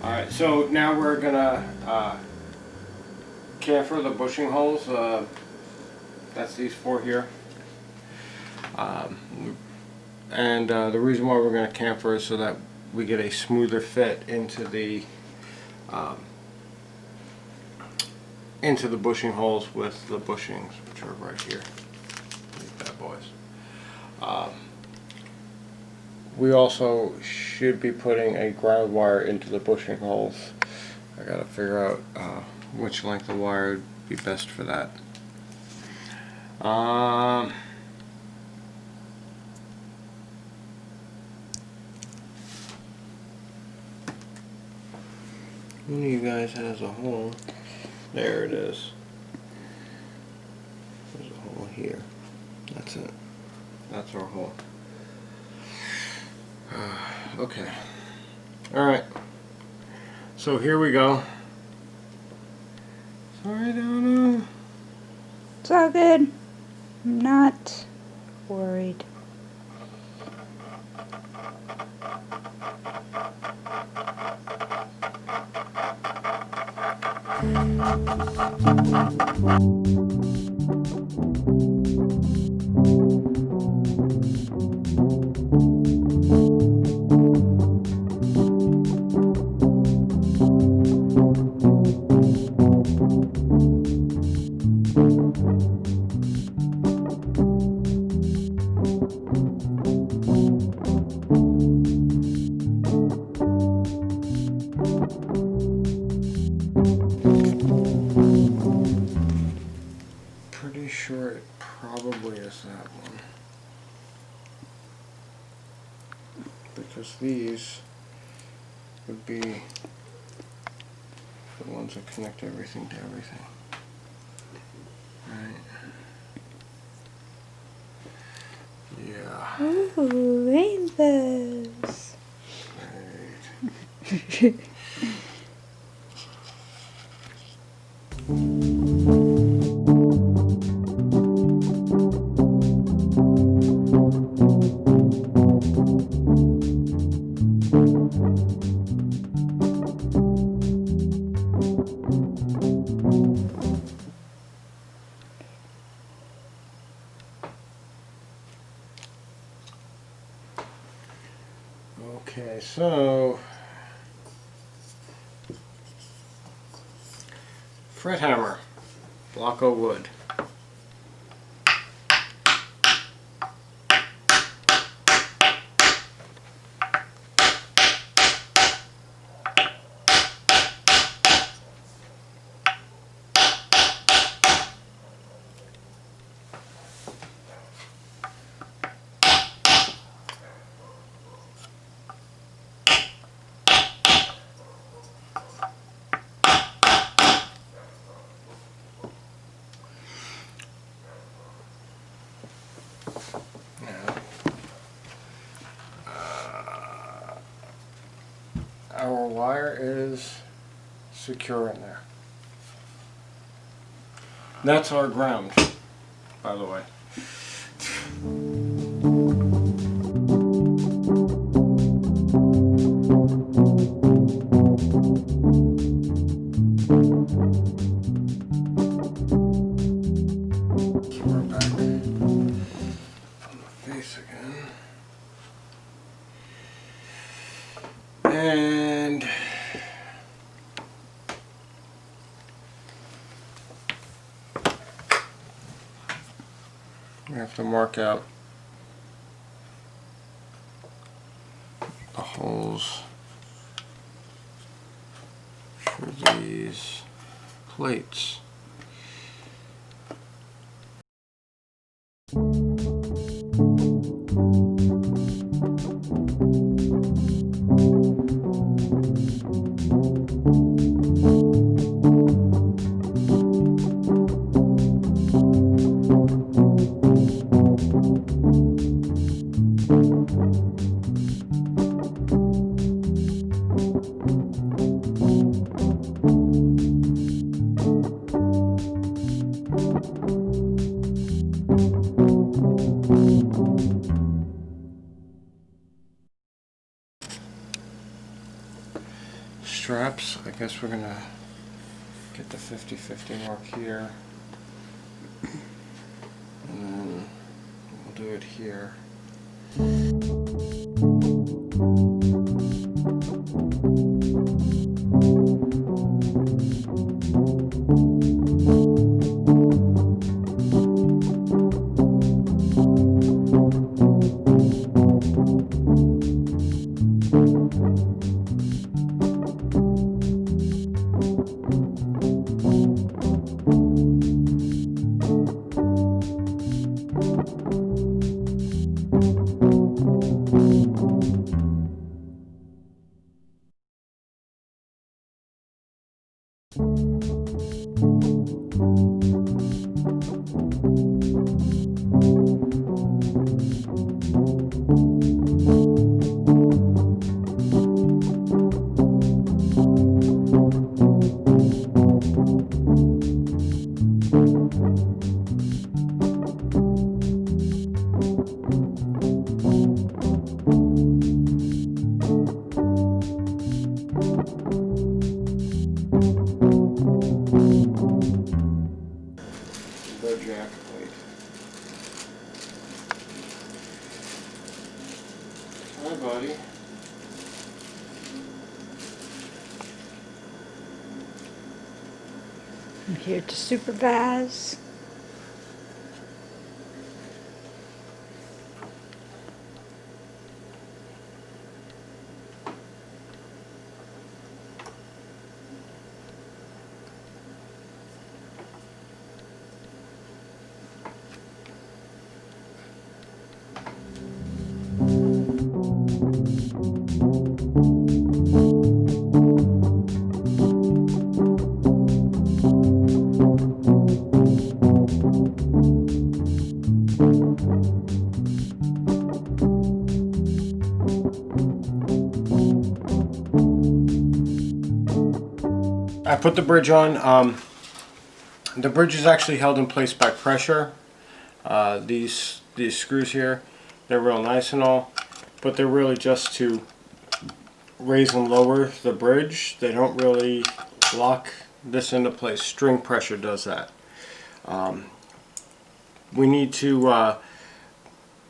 Alright, so now we're gonna chamfer the bushing holes. That's these four here. And the reason why we're going to chamfer is so that we get a smoother fit into the bushing holes with the bushings, which are right here. These bad boys. We also should be putting a ground wire into the bushing holes. I gotta figure out which length of wire would be best for that. One of you guys has a hole. There it is. There's a hole here. That's it. That's our hole. Okay. Alright. So here we go. Sorry, Donna. It's all good. I'm not worried. Pretty sure it probably is that one. Because these would be the ones that connect everything to everything. Right? Yeah. Ooh, rainbows. Right. Okay, so fret hammer, block of wood. Our wire is secure in there. That's our ground, by the way. So we're back on the face again. And we have to mark out the holes for these plates. gaps, I guess we're gonna get the 50-50 mark here. And then we'll do it here. Bed jacket plate. Hi, buddy. I'm here to supervise. I put the bridge on. The bridge is actually held in place by pressure. These screws here, they're real nice and all, but they're really just to raise and lower the bridge. They don't really lock this into place. String pressure does that. We need to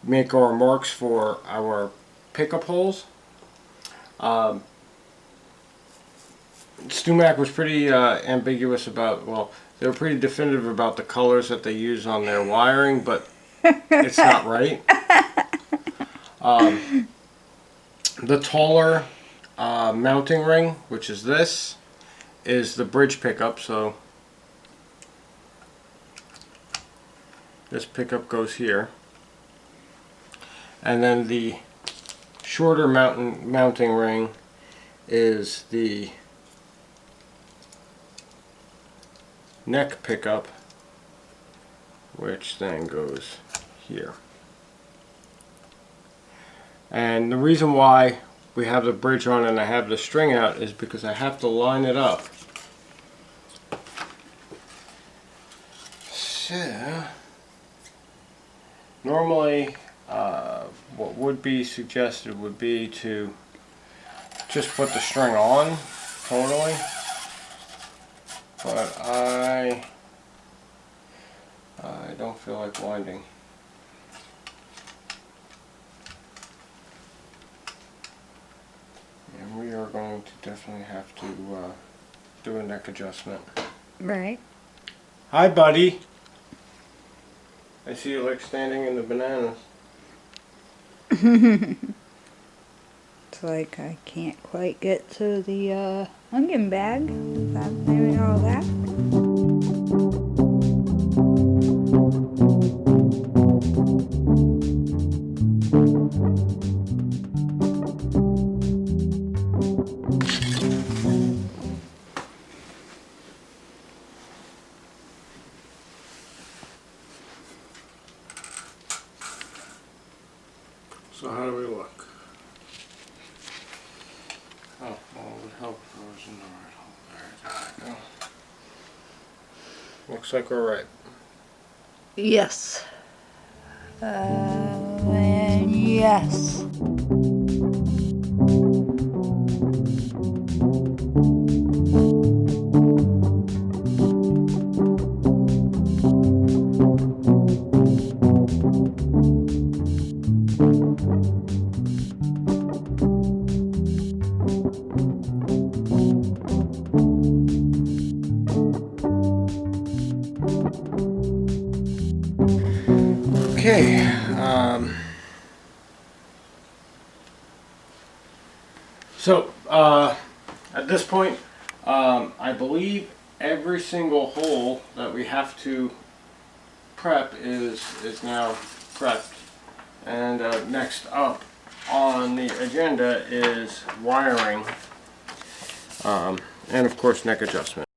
make our marks for our pickup holes. StewMac was pretty ambiguous about, well, they were pretty definitive about the colors that they use on their wiring, but it's not right. The taller mounting ring, which is this, is the bridge pickup, so this pickup goes here. And then the shorter mounting ring is the neck pickup, which then goes here. And the reason why we have the bridge on and I have the string out is because I have to line it up. So normally what would be suggested would be to just put the string on totally, but I don't feel like winding. And we are going to definitely have to do a neck adjustment. Right. Hi, buddy. I see you like standing in the bananas. It's like I can't quite get to the onion bag without doing all that. So how do we look? Oh, well, it would help if I was in the right hole. There we go. Looks like we're right. Yes. And yes. Okay, so at this point, I believe every single hole that we have to prep is now prepped. And next up on the agenda is wiring, and of course neck adjustment.